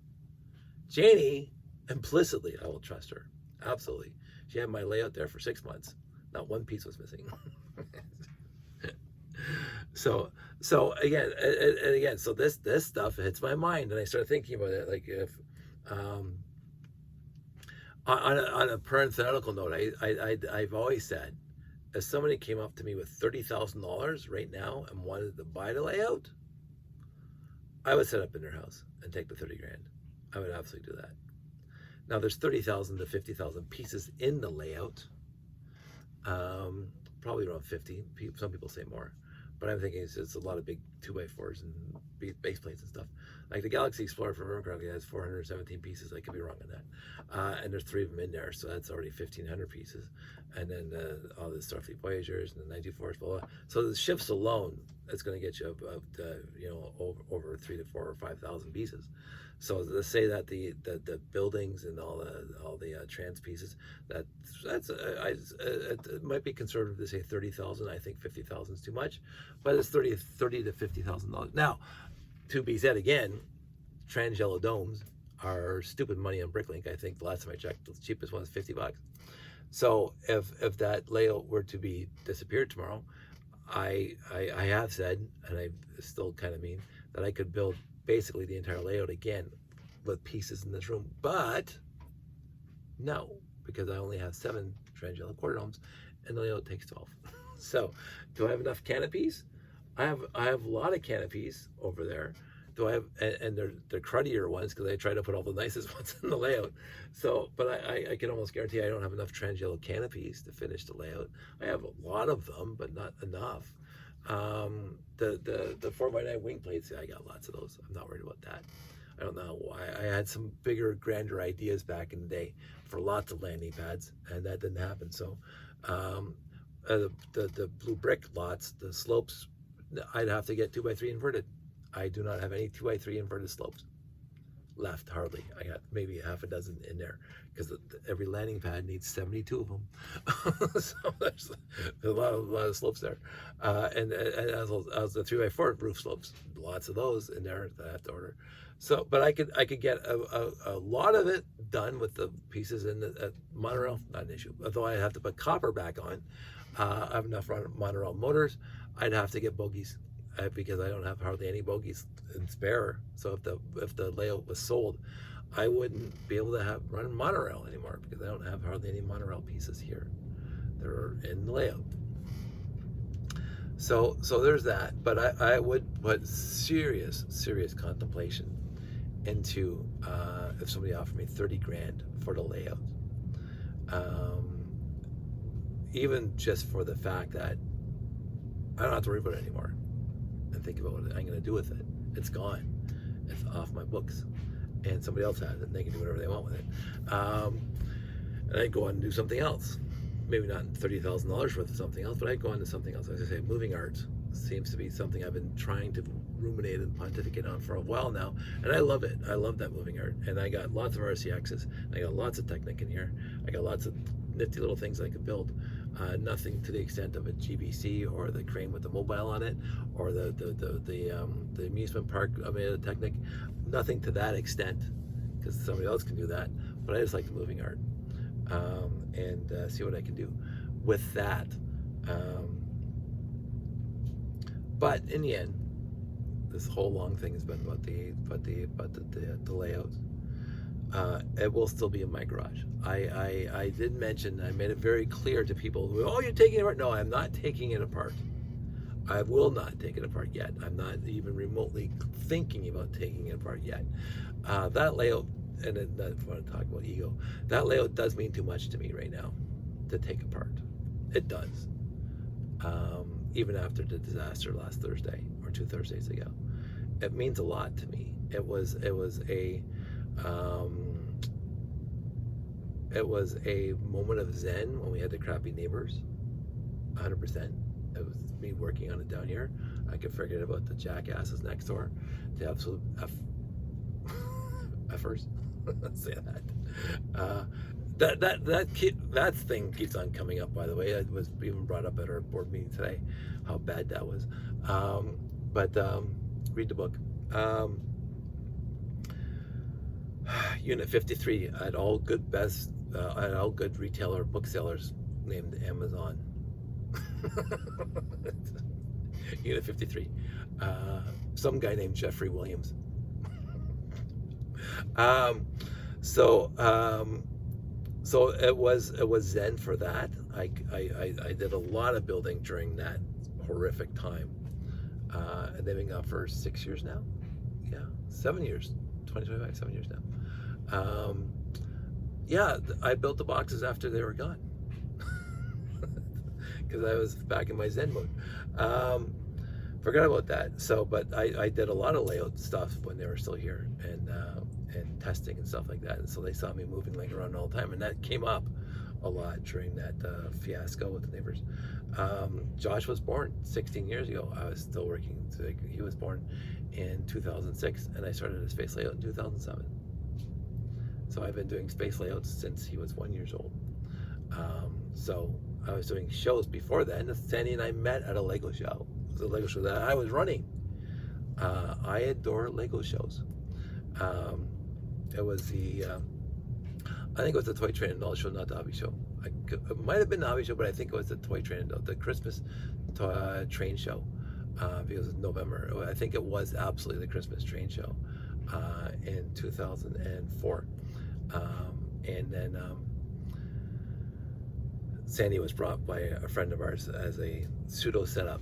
A: Janie, implicitly, I will trust her. Absolutely. She had my layout there for 6 months. Not one piece was missing. So again, so this stuff hits my mind, and I start thinking about it. Like, if on a parenthetical note, I've always said, if somebody came up to me with $30,000 right now and wanted to buy the layout, I would set up in their house and take the 30 grand. I would absolutely do that. Now, there's 30,000 to 50,000 pieces in the layout. Probably around 50. Some people say more. But I'm thinking it's a lot of big 2x4s and base plates and stuff. Like the Galaxy Explorer from Brickomanie has 417 pieces. I could be wrong on that. And there's 3 of them in there, so that's already 1,500 pieces. And then all the Starfleet Voyagers and the 924s, blah, blah. So the ships alone, it's going to get you up over 3 to 4 or 5,000 pieces. So let's say that the buildings and all the trans pieces, it might be conservative to say 30,000. I think 50,000 is too much, but it's $30 to $50,000. Now, to be said again, trans yellow domes are stupid money on Bricklink. I think the last time I checked, the cheapest one is $50. So if that layout were to be disappeared tomorrow, I have said, and I still kind of mean, that I could build basically the entire layout again with pieces in this room, but no, because I only have 7 Trangelo quarter domes, and the layout takes 12. So, do I have enough canopies? I have a lot of canopies over there. Do I have, and they're cruddier ones because I try to put all the nicest ones in the layout. So, but I can almost guarantee I don't have enough Trangelo canopies to finish the layout. I have a lot of them, but not enough. The 4x9 wing plates, I got lots of those. I'm not worried about that. I don't know why. I had some bigger, grander ideas back in the day for lots of landing pads, and that didn't happen. So, the blue brick lots, the slopes, I'd have to get 2x3 inverted. I do not have any 2x3 inverted slopes left, hardly. I got maybe half a dozen in there because every landing pad needs 72 of them. So there's a lot of slopes there. And as the 3x4 roof slopes, lots of those in there that I have to order. So, but I could get a lot of it done with the pieces in the monorail, not an issue. Although I have to put copper back on. I have enough monorail motors. I'd have to get bogies because I don't have hardly any bogies in spare. So if the layout was sold, I wouldn't be able to run monorail anymore because I don't have hardly any monorail pieces here that are in the layout. So there's that. But I would put serious contemplation into if somebody offered me 30 grand for the layout. Even just for the fact that I don't have to worry about it anymore and think about what I'm going to do with it. It's gone. It's off my books. And somebody else has it, and they can do whatever they want with it. And I'd go on and do something else. Maybe not $30,000 worth of something else, but I'd go on to something else. As I say, moving art seems to be something I've been trying to ruminate and pontificate on for a while now, and I love it. I love that moving art, and I got lots of RCXs. I got lots of Technic in here. I got lots of nifty little things I could build. Nothing to the extent of a GBC or the crane with the mobile on it, or the amusement park a Technic. Nothing to that extent, because somebody else can do that. But I just like the moving art, and see what I can do with that. But in the end, this whole long thing has been about the layout. It will still be in my garage. I did mention, I made it very clear to people who, oh, you're taking it apart. No, I'm not taking it apart. I will not take it apart yet. I'm not even remotely thinking about taking it apart yet. That layout, and I want to talk about ego, that layout does mean too much to me right now to take apart. It does. Even after the disaster last Thursday or 2 Thursdays ago. It means a lot to me. It was a moment of zen when we had the crappy neighbors. 100%. It was me working on it down here. I could forget about the jackasses next door. The absolute effers. Let's say that. That thing keeps on coming up, by the way. It was even brought up at our board meeting today, how bad that was. But read the book. Unit 53 at all good retailer booksellers named Amazon. Unit 53. Some guy named Jeffrey Williams. So it was zen for that. I did a lot of building during that horrific time. And they've been gone for 6 years now. Yeah, 7 years. 2025, 7 years now. Yeah, I built the boxes after they were gone. Because I was back in my zen mode. Forgot about that. So, but I did a lot of layout stuff when they were still here, and testing and stuff like that. And so they saw me moving like around all the time, and that came up a lot during that fiasco with the neighbors. Josh was born 16 years ago. I was still working. He was born in 2006, and I started a space layout in 2007. So I've been doing space layouts since he was 1 year old. So I was doing shows before then. Sandy and I met at a Lego show. It was a Lego show that I was running. I adore Lego shows. It was the I think it was the Toy Train and Doll show, not the hobby show. It might have been the hobby show, but I think it was the Toy Train and Doll, the Christmas train show, because it's November. I think it was absolutely the Christmas train show in 2004. And then Sandy was brought by a friend of ours as a pseudo setup.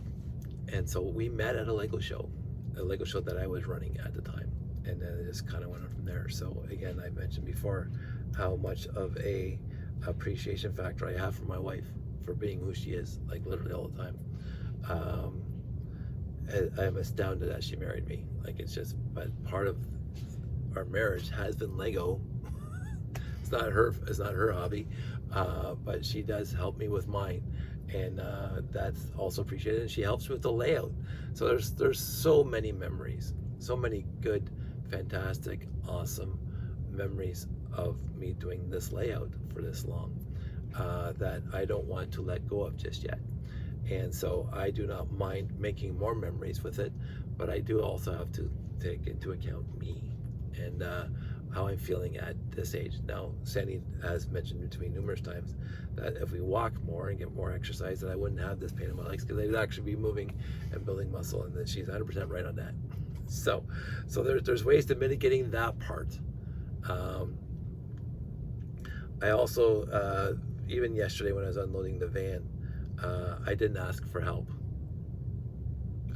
A: And so we met at a Lego show that I was running at the time. And then it just kind of went on from there. So again, I mentioned before how much of a appreciation factor I have for my wife for being who she is, like literally all the time. I'm astounded that she married me. Like, it's just, but part of our marriage has been Lego. It's not her hobby, but she does help me with mine, and that's also appreciated. And she helps with the layout. So there's so many memories, so many good, fantastic, awesome memories of me doing this layout for this long that I don't want to let go of just yet. And so I do not mind making more memories with it, but I do also have to take into account me and how I'm feeling at this age. Now, Sandy has mentioned to me numerous times that if we walk more and get more exercise, that I wouldn't have this pain in my legs, because I'd actually be moving and building muscle, and that she's 100% right on that. So there's ways to mitigating that part. I also, even yesterday when I was unloading the van, I didn't ask for help.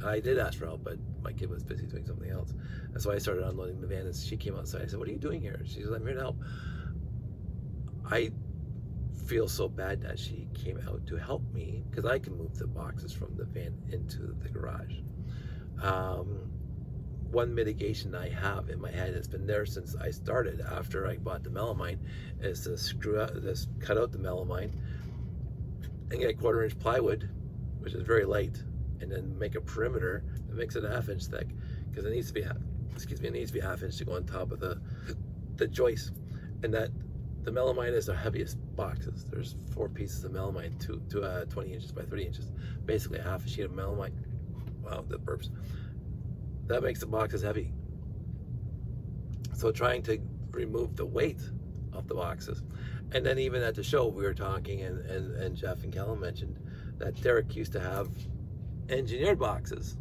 A: I did ask for help, but my kid was busy doing something else. And so I started unloading the van, and she came outside. I said, "What are you doing here?" She said, "I'm here to help." I feel so bad that she came out to help me, because I can move the boxes from the van into the garage. One mitigation I have in my head has been there since I started after I bought the melamine, is to cut out the melamine and get 1/4-inch plywood, which is very light, and then make a perimeter that makes it a 1/2 inch thick, because it needs to be it needs to be 1/2 inch to go on top of the joist. And that the melamine is the heaviest boxes. There's 4 pieces of melamine, 20 inches by 30 inches, basically a 1/2 sheet of melamine. Wow, the burps. That makes the boxes heavy. So trying to remove the weight of the boxes. And then even at the show, we were talking, and Jeff and Callum mentioned that Derek used to have engineered boxes.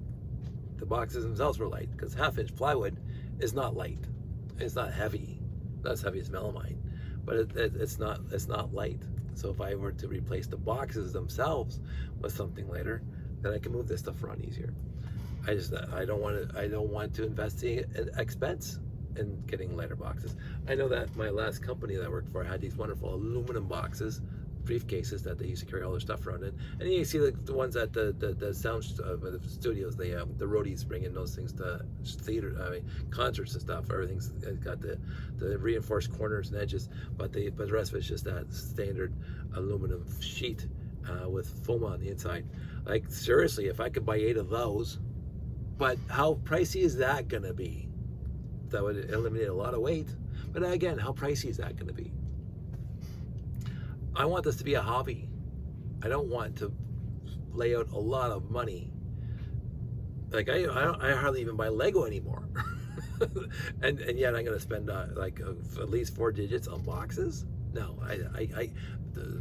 A: The boxes themselves were light, because 1/2 inch plywood is not light. It's not heavy. Not as heavy as melamine, but it's not light. So if I were to replace the boxes themselves with something later, then I can move this stuff around easier. I don't want to invest the expense in getting lighter boxes. I know that my last company that I worked for had these wonderful aluminum boxes, briefcases that they used to carry all their stuff around in. And you see the ones at the sound the studios, the roadies bring in those things to theater, concerts and stuff. Everything's got the reinforced corners and edges, but the rest of it's just that standard aluminum sheet with foam on the inside. Like, seriously, if I could buy 8 of those, but how pricey is that gonna be? That would eliminate a lot of weight. But again, how pricey is that gonna be? I want this to be a hobby. I don't want to lay out a lot of money. Like, I hardly even buy Lego anymore. and yet I'm gonna spend at least 4 digits on boxes? No, it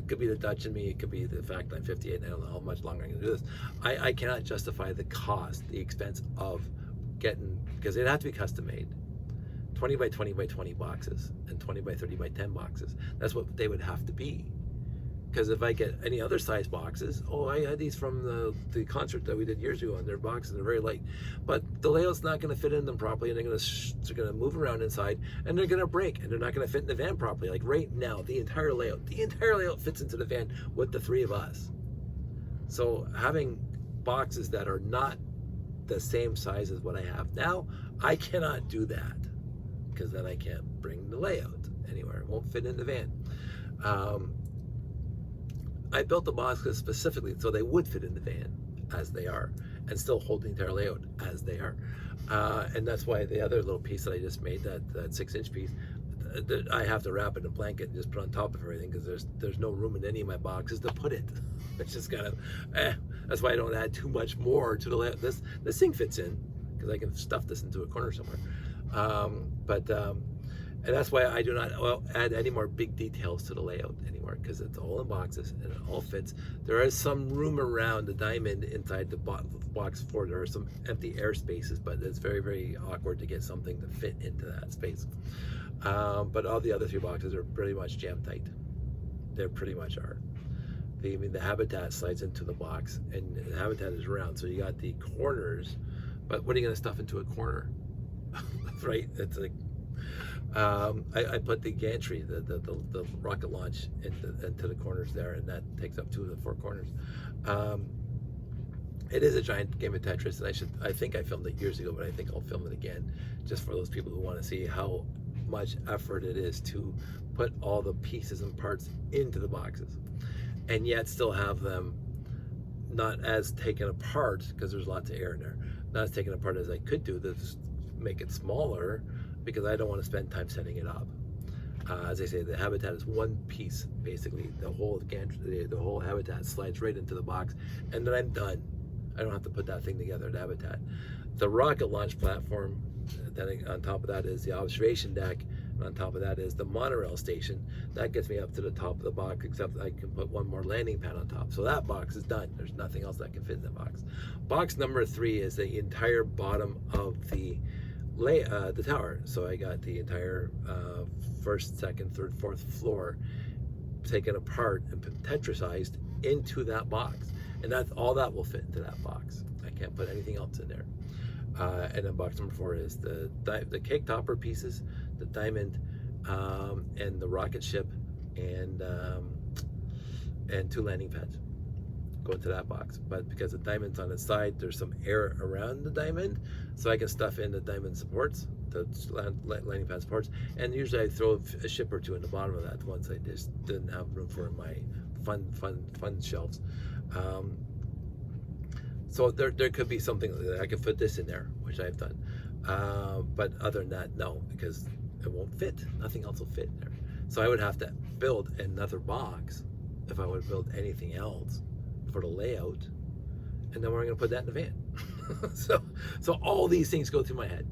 A: could be the Dutch in me, it could be the fact that I'm 58 and I don't know how much longer I'm gonna do this. I cannot justify the cost, the expense of getting, because it'd have to be custom made. 20 by 20 by 20 boxes and 20 by 30 by 10 boxes. That's what they would have to be. Because if I get any other size boxes, I had these from the concert that we did years ago, and their boxes are very light, but the layout's not going to fit in them properly, and they're going to move around inside, and they're going to break, and they're not going to fit in the van properly. Like right now, the entire layout fits into the van with the 3 of us. So having boxes that are not the same size as what I have now, I cannot do that, because then I can't bring the layout anywhere. It won't fit in the van. I built the boxes specifically so they would fit in the van as they are, and still hold the entire layout as they are. And that's why the other little piece that I just made, that 6-inch piece, I have to wrap it in a blanket and just put on top of everything, because there's no room in any of my boxes to put it. It's just kind of, that's why I don't add too much more to the layout. This thing fits in, because I can stuff this into a corner somewhere. And that's why I do not add any more big details to the layout anymore, because it's all in boxes and it all fits. There is some room around the diamond inside the box floor. There are some empty air spaces, but it's very, very awkward to get something to fit into that space. But all the other 3 boxes are pretty much jam tight. They pretty much are. The habitat slides into the box, and the habitat is round, so you got the corners. But what are you going to stuff into a corner? Right? It's like I put the gantry, the rocket launch into the corners there, and that takes up 2 of the 4 corners. It is a giant game of Tetris, and I think I filmed it years ago, but I think I'll film it again, just for those people who want to see how much effort it is to put all the pieces and parts into the boxes, and yet still have them not as taken apart, because there's lots of air in there, not as taken apart as I could do to make it smaller, because I don't want to spend time setting it up. As I say, the habitat is one piece, basically. The whole habitat slides right into the box, and then I'm done. I don't have to put that thing together, the habitat. The rocket launch platform, then on top of that is the observation deck, and on top of that is the monorail station. That gets me up to the top of the box, except I can put 1 more landing pad on top. So that box is done. There's nothing else that can fit in the box. Box number 3 is the entire bottom of the tower. So I got the entire 1st, 2nd, 3rd, 4th floor taken apart and Tetrisized into that box, and that's all that will fit into that box. I can't put anything else in there. And then box number 4 is the cake topper pieces, the diamond, and the rocket ship, and 2 landing pads go into that box. But because the diamond's on its side, there's some air around the diamond, so I can stuff in the diamond supports, the landing pad supports, and usually I throw a ship or 2 in the bottom of that, the ones I just didn't have room for in my fun shelves. So there could be something that I could fit this in there, which I've done. But other than that, no, because it won't fit. Nothing else will fit in there. So I would have to build another box if I would build anything else for the layout, and then we're going to put that in the van. so all these things go through my head.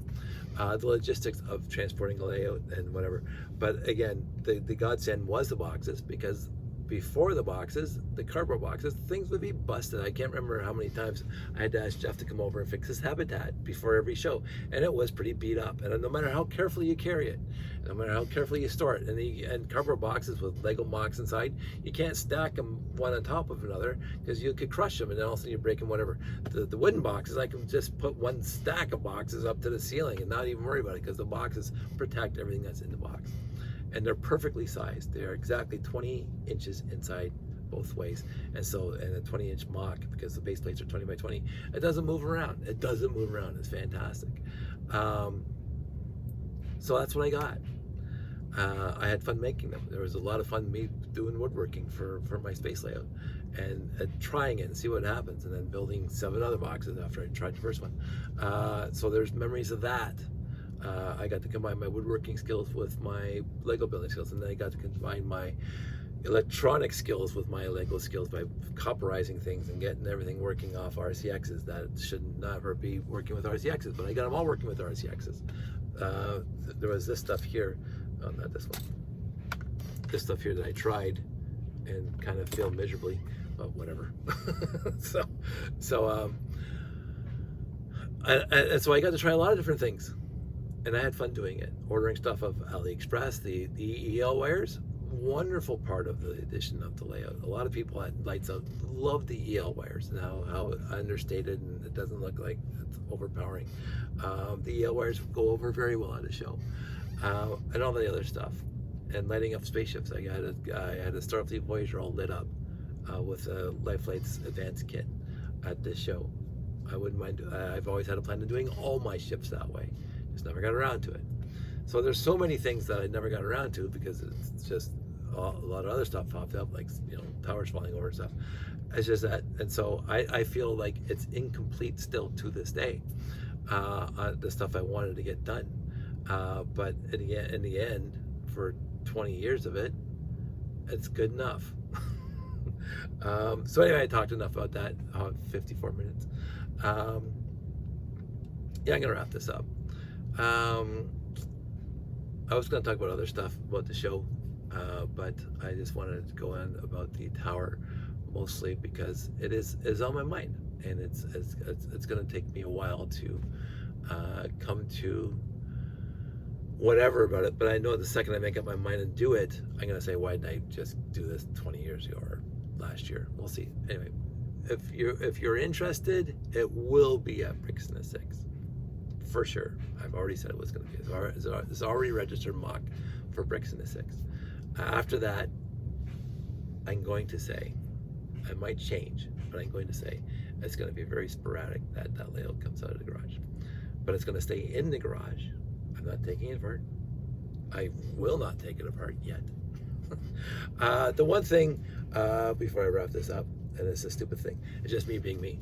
A: The logistics of transporting a layout and whatever. But again, the godsend was the boxes, because before the boxes, the cardboard boxes, things would be busted. I can't remember how many times I had to ask Jeff to come over and fix his habitat before every show, and it was pretty beat up. And no matter how carefully you carry it, no matter how carefully you store it, and cardboard boxes with Lego blocks inside, you can't stack them one on top of another, because you could crush them, and then all of a sudden you're breaking whatever. The wooden boxes, I can just put 1 stack of boxes up to the ceiling and not even worry about it, because the boxes protect everything that's in the box. And they're perfectly sized. They're exactly 20 inches inside both ways. And so, and a 20-inch mock, because the base plates are 20 by 20. It doesn't move around. It doesn't move around. It's fantastic. So that's what I got. I had fun making them. There was a lot of fun me doing woodworking for my space layout, and trying it and see what happens, and then building 7 other boxes after I tried the first one. So there's memories of that. I got to combine my woodworking skills with my Lego building skills, and then I got to combine my electronic skills with my Lego skills by copperizing things and getting everything working off RCXs that should never be working with RCXs, but I got them all working with RCXs. There was this stuff here, oh, not this one, this stuff here that I tried and kind of failed miserably, but whatever. so I got to try a lot of different things. And I had fun doing it. Ordering stuff of AliExpress, the EL wires, wonderful part of the addition of the layout. A lot of people at Lights Out love the EL wires and how understated, and it doesn't look like it's overpowering. The EL wires go over very well at a show, and all the other stuff. And lighting up spaceships. I had a Starfleet Voyager all lit up with a Lifelights Advanced kit at this show. I wouldn't mind. I've always had a plan of doing all my ships that way. Just never got around to it. So there's so many things that I never got around to, because it's just a lot of other stuff popped up, like, you know, towers falling over and stuff. It's just that, and so I feel like it's incomplete still to this day, the stuff I wanted to get done. But in the end, for 20 years of it, it's good enough. So anyway, I talked enough about that. 54 minutes. Yeah, I'm gonna wrap this up. I was going to talk about other stuff about the show, but I just wanted to go on about the tower, mostly because it is on my mind, and it's going to take me a while to come to whatever about it. But I know the second I make up my mind and do it, I'm going to say, why didn't I just do this 20 years ago or last year? We'll see. Anyway, if you're interested, it will be at Bricks in the Six. For sure. I've already said it was going to be. It's already registered mock for Bricks in the Six. After that, I'm going to say, I might change, but I'm going to say it's going to be very sporadic that that layout comes out of the garage. But it's going to stay in the garage. I'm not taking it apart. I will not take it apart yet. The one thing, before I wrap this up, and it's a stupid thing, it's just me being me.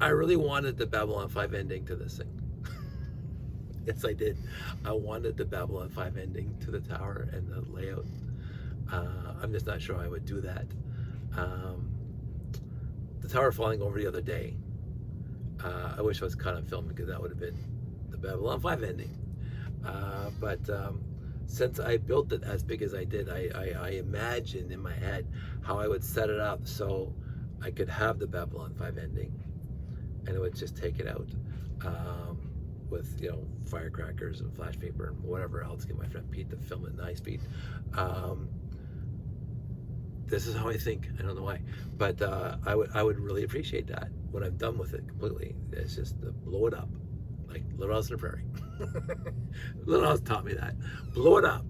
A: I really wanted the Babylon 5 ending to this thing. Yes, I did. I wanted the Babylon 5 ending to the tower and the layout. I'm just not sure I would do that. The tower falling over the other day, I wish I was caught on film because that would have been the Babylon 5 ending. But since I built it as big as I did, I imagined in my head how I would set it up so I could have the Babylon 5 ending, and it would just take it out with, you know, firecrackers and flash paper and whatever else. Get my friend Pete to film it in high speed. This is how I think. I don't know why, but I would really appreciate that when I'm done with it completely. It's just to blow it up, like Little House on the Prairie. Little House taught me that. Blow it up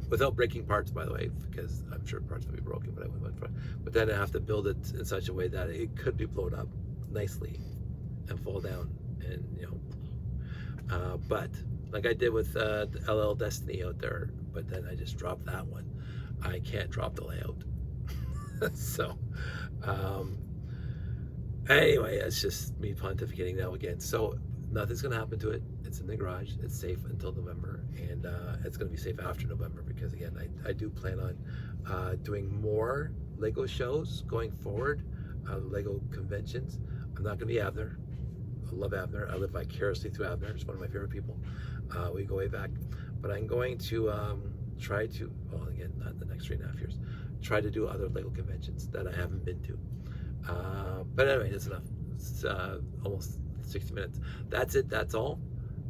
A: without breaking parts, by the way, because I'm sure parts would be broken, but I wouldn't. But then I have to build it in such a way that it could be blown up nicely and fall down, and you know. But like I did with the LL Destiny out there, but then I just dropped that one. I can't drop the layout. So anyway, it's just me pontificating now again. So nothing's gonna happen to it. It's in the garage. It's safe until November, and it's gonna be safe after November, because again, I do plan on doing more Lego shows going forward, Lego conventions. I'm not gonna be Abner. I love Abner. I live vicariously through Abner. He's one of my favorite people. We go way back. But I'm going to try to, well, again, not the next 3.5 years, try to do other Lego conventions that I haven't been to. But anyway, that's enough. It's almost 60 minutes. That's it. That's all.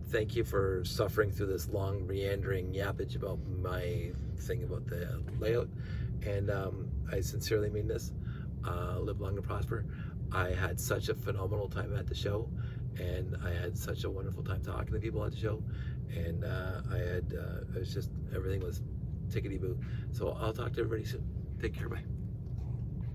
A: Thank you for suffering through this long, meandering yappage about my thing about the layout. And I sincerely mean this. Live long and prosper. I had such a phenomenal time at the show, and I had such a wonderful time talking to people at the show, and it was just, everything was tickety-boo. So I'll talk to everybody soon. Take care, bye.